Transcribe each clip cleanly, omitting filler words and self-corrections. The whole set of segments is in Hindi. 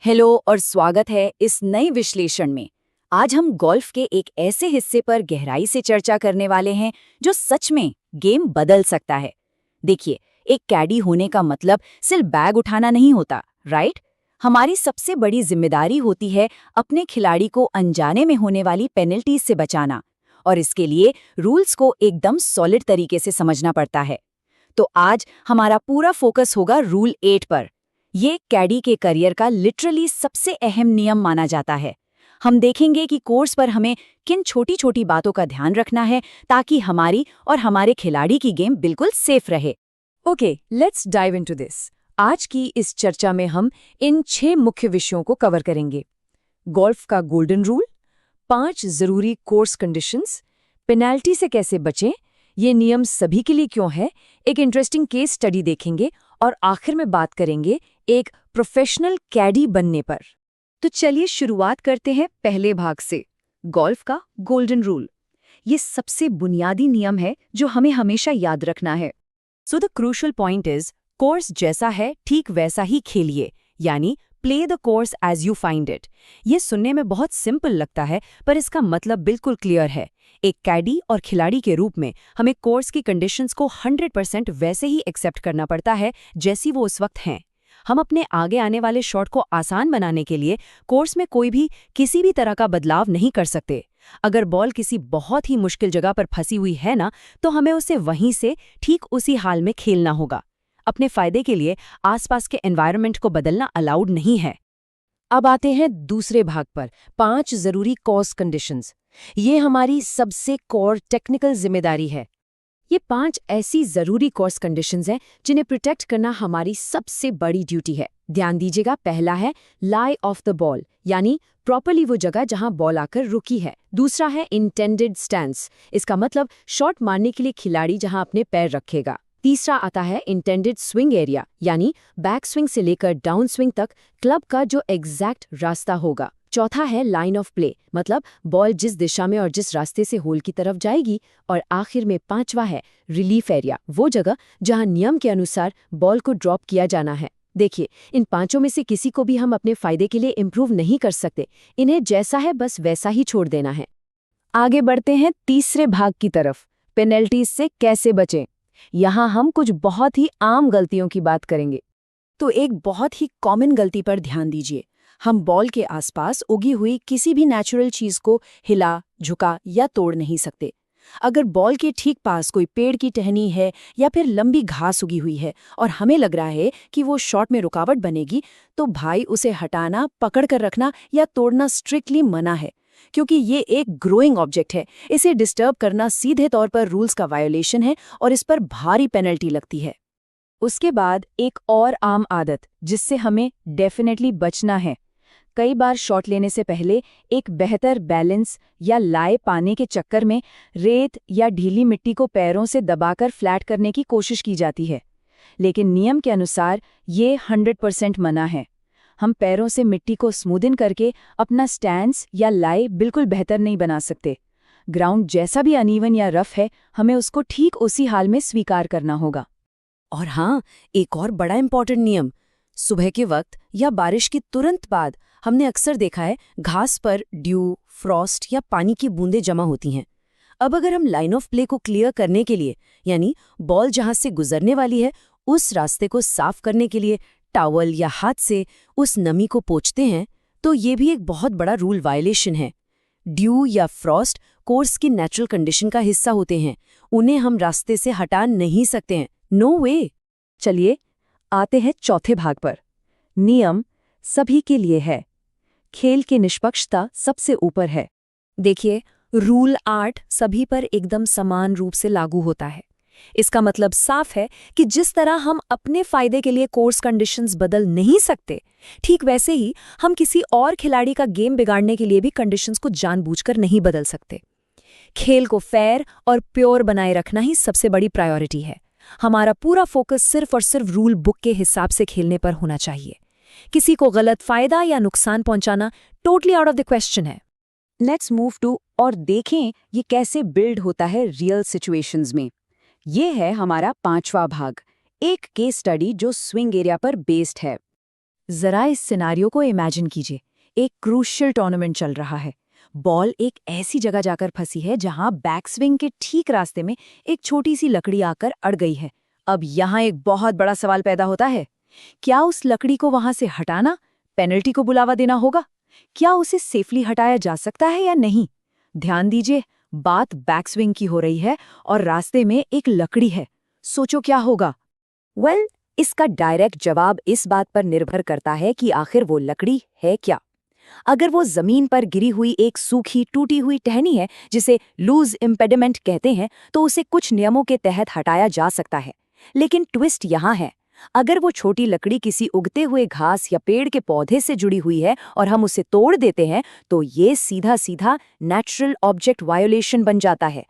हेलो और स्वागत है इस नए विश्लेषण में। आज हम गोल्फ के एक ऐसे हिस्से पर गहराई से चर्चा करने वाले हैं जो सच में गेम बदल सकता है। देखिए, एक कैडी होने का मतलब सिर्फ बैग उठाना नहीं होता, राइट? हमारी सबसे बड़ी जिम्मेदारी होती है अपने खिलाड़ी को अनजाने में होने वाली पेनल्टीज से बचाना, और इसके लिए रूल्स को एकदम सॉलिड तरीके से समझना पड़ता है। तो आज हमारा पूरा फोकस होगा रूल 8 पर। ये कैडी के करियर का लिटरली सबसे अहम नियम माना जाता है। हम देखेंगे कि कोर्स पर हमें किन छोटी छोटी बातों का ध्यान रखना है ताकि हमारी और हमारे खिलाड़ी की गेम बिल्कुल सेफ रहे। Okay, let's dive into this. आज की इस चर्चा में हम इन 6 मुख्य विषयों को कवर करेंगे। गोल्फ का गोल्डन रूल, 5 जरूरी कोर्स कंडीशंस, पेनाल्टी से कैसे बचें, ये नियम सभी के लिए क्यों है, एक इंटरेस्टिंग केस स्टडी देखेंगे और आखिर में बात करेंगे एक प्रोफेशनल कैडी बनने पर। तो चलिए शुरुआत करते हैं पहले भाग से, गोल्फ का गोल्डन रूल। ये सबसे बुनियादी नियम है जो हमें हमेशा याद रखना है। So the crucial point is, course जैसा है ठीक वैसा ही खेलिए, यानी play the course as you find it. ये सुनने में बहुत सिंपल लगता है, पर इसका मतलब बिल्कुल क्लियर है। एक कैडी और खिलाड़ी के रूप में हमें कोर्स की कंडीशंस को 100% वैसे ही एक्सेप्ट करना पड़ता है जैसी वो उस वक्त हैं। हम अपने आगे आने वाले शॉट को आसान बनाने के लिए कोर्स में कोई भी किसी भी तरह का बदलाव नहीं कर सकते। अगर बॉल किसी बहुत ही मुश्किल जगह पर फंसी हुई है ना, तो हमें उसे वहीं से ठीक उसी हाल में खेलना होगा। अपने फायदे के लिए आसपास के एनवायरनमेंट को बदलना अलाउड नहीं है। अब आते हैं दूसरे भाग पर, 5 जरूरी कोर्स कंडीशंस। ये हमारी सबसे कोर टेक्निकल जिम्मेदारी है। ये 5 ऐसी जरूरी कोर्स कंडीशंस हैं जिन्हें प्रोटेक्ट करना हमारी सबसे बड़ी ड्यूटी है। ध्यान दीजिएगा, पहला है लाई ऑफ द बॉल, यानी प्रॉपरली वो जगह जहां बॉल आकर रुकी है। दूसरा है इंटेंडेड स्टैंस, इसका मतलब शॉट मारने के लिए खिलाड़ी जहां अपने पैर रखेगा। तीसरा आता है इंटेंडेड स्विंग एरिया, यानी बैक स्विंग से लेकर डाउन स्विंग तक क्लब का जो एग्जैक्ट रास्ता होगा। चौथा है लाइन ऑफ प्ले, मतलब बॉल जिस दिशा में और जिस रास्ते से होल की तरफ जाएगी। और आखिर में 5वां है रिलीफ एरिया, वो जगह जहां नियम के अनुसार बॉल को ड्रॉप किया जाना है। देखिए, इन 5 में से किसी को भी हम अपने फायदे के लिए इम्प्रूव नहीं कर सकते। इन्हें जैसा है बस वैसा ही छोड़ देना है। आगे बढ़ते हैं तीसरे भाग की तरफ, पेनल्टीज से कैसे बचें। यहाँ हम कुछ बहुत ही आम गलतियों की बात करेंगे। तो एक बहुत ही कॉमन गलती पर ध्यान दीजिए। हम बॉल के आसपास उगी हुई किसी भी नेचुरल चीज को हिला, झुका या तोड़ नहीं सकते। अगर बॉल के ठीक पास कोई पेड़ की टहनी है या फिर लंबी घास उगी हुई है और हमें लग रहा है कि वो शॉट में रुकावट बनेगी, तो भाई उसे हटाना, पकड़ कर रखना या तोड़ना स्ट्रिक्टली मना है, क्योंकि ये एक ग्रोइंग ऑब्जेक्ट है। इसे डिस्टर्ब करना सीधे तौर पर रूल्स का वायोलेशन है और इस पर भारी पेनल्टी लगती है। उसके बाद एक और आम आदत जिससे हमें डेफिनेटली बचना है। कई बार शॉट लेने से पहले एक बेहतर बैलेंस या लाए पाने के चक्कर में रेत या ढीली मिट्टी को पैरों से दबाकर फ्लैट करने की कोशिश की जाती है, लेकिन नियम के अनुसार ये 100% मना है। हम पैरों से मिट्टी को स्मूदन करके अपना स्टैंस या लाए बिल्कुल बेहतर नहीं बना सकते। ग्राउंड जैसा भी अनइवन या रफ है, हमें उसको ठीक उसी हाल में स्वीकार करना होगा। और हाँ, एक और बड़ा इंपॉर्टेंट नियम, सुबह के वक्त या बारिश के तुरंत बाद हमने अक्सर देखा है घास पर ड्यू, फ्रॉस्ट या पानी की बूंदें जमा होती हैं। अब अगर हम लाइन ऑफ प्ले को क्लियर करने के लिए, यानी बॉल जहां से गुजरने वाली है उस रास्ते को साफ करने के लिए टॉवल या हाथ से उस नमी को पोंछते हैं, तो ये भी एक बहुत बड़ा रूल वायलेशन है। ड्यू या फ्रॉस्ट कोर्स की नेचुरल कंडीशन का हिस्सा होते हैं, उन्हें हम रास्ते से हटा नहीं सकते हैं, नो वे। चलिए आते हैं चौथे भाग पर। नियम सभी के लिए है, खेल की निष्पक्षता सबसे ऊपर है। देखिए, रूल 8 सभी पर एकदम समान रूप से लागू होता है। इसका मतलब साफ है कि जिस तरह हम अपने फायदे के लिए कोर्स कंडीशंस बदल नहीं सकते, ठीक वैसे ही हम किसी और खिलाड़ी का गेम बिगाड़ने के लिए भी कंडीशंस को जानबूझकर नहीं बदल सकते। खेल को फेयर और प्योर बनाए रखना ही सबसे बड़ी प्रायोरिटी है। हमारा पूरा फोकस सिर्फ और सिर्फ रूल बुक के हिसाब से खेलने पर होना चाहिए। किसी को गलत फायदा या नुकसान पहुंचाना totally out of the question है। लेट्स मूव टू और देखें ये कैसे बिल्ड होता है रियल सिचुएशंस में। ये है हमारा 5वां भाग, एक केस स्टडी जो स्विंग एरिया पर बेस्ड है। जरा इस सिनारियो को इमेजिन कीजिए। एक क्रूशियल टूर्नामेंट चल रहा है। बॉल एक ऐसी जगह जाकर फंसी है जहां बैकस्विंग के ठीक रास्ते में एक छोटी सी लकड़ी आकर अड़ गई है। अब यहाँ एक बहुत बड़ा सवाल पैदा होता है, क्या उस लकड़ी को वहां से हटाना, पेनल्टी को बुलावा देना होगा? क्या उसे सेफली हटाया जा सकता है या नहीं? ध्यान दीजिए, बात बैकस्विंग की हो रही है और रास्ते में एक लकड़ी है। सोचो क्या होगा? इसका डायरेक्ट जवाब इस बात पर निर्भर करता है कि आखिर वो लकड़ी है क्या। अगर वो जमीन पर गिरी हुई एक सूखी टूटी हुई टहनी है, जिसे लूज इम्पेडिमेंट कहते हैं, तो उसे कुछ नियमों के तहत हटाया जा सकता है। लेकिन ट्विस्ट यहाँ है, अगर वो छोटी लकड़ी किसी उगते हुए घास या पेड़ के पौधे से जुड़ी हुई है और हम उसे तोड़ देते हैं, तो ये सीधा सीधा नेचुरल ऑब्जेक्ट वायोलेशन बन जाता है।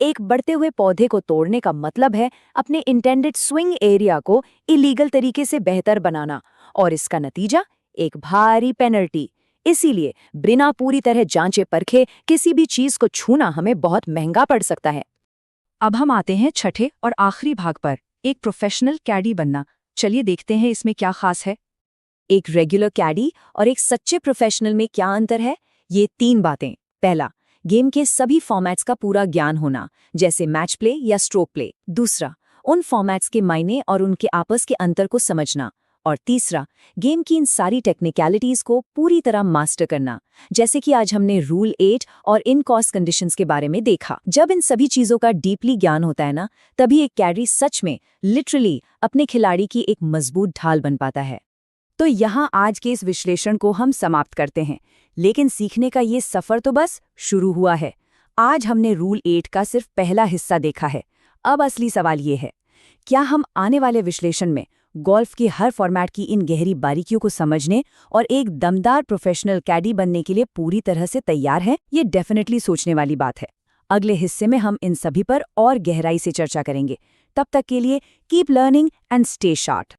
एक बढ़ते हुए पौधे को तोड़ने का मतलब है अपने इंटेंडेड स्विंग एरिया को इलीगल तरीके से बेहतर बनाना, और इसका नतीजा एक भारी पेनल्टी। इसीलिए बिना पूरी तरह जांचे परखे किसी भी चीज को छूना हमें बहुत महंगा पड़ सकता है। अब हम आते हैं छठे और आखिरी भाग पर, एक प्रोफेशनल कैडी बनना। चलिए देखते हैं इसमें क्या खास है। एक रेगुलर कैडी और एक सच्चे प्रोफेशनल में क्या अंतर है? ये 3 बातें। पहला, गेम के सभी फॉर्मेट्स का पूरा ज्ञान होना, जैसे मैच प्ले या स्ट्रोक प्ले। दूसरा, उन फॉर्मेट्स के मायने और उनके आपस के अंतर को समझना। और तीसरा, गेम की इन सारी टेक्निकलिटीज को पूरी तरह मास्टर करना, जैसे कि आज हमने रूल 8 और इन कॉस्ट कंडीशंस के बारे में देखा। जब इन सभी चीजों का डीपली ज्ञान होता है ना, तभी एक कैडी सच में लिटरली अपने खिलाड़ी की एक मजबूत ढाल बन पाता है। तो यहाँ आज के इस विश्लेषण को हम समाप्त करते हैं, लेकिन सीखने का ये सफर तो बस शुरू हुआ है। आज हमने रूल 8 का सिर्फ पहला हिस्सा देखा है। अब असली सवाल ये है, क्या हम आने वाले विश्लेषण में गोल्फ के हर फॉर्मेट की इन गहरी बारीकियों को समझने और एक दमदार प्रोफेशनल कैडी बनने के लिए पूरी तरह से तैयार हैं? ये डेफिनेटली सोचने वाली बात है। अगले हिस्से में हम इन सभी पर और गहराई से चर्चा करेंगे। तब तक के लिए keep learning and stay sharp.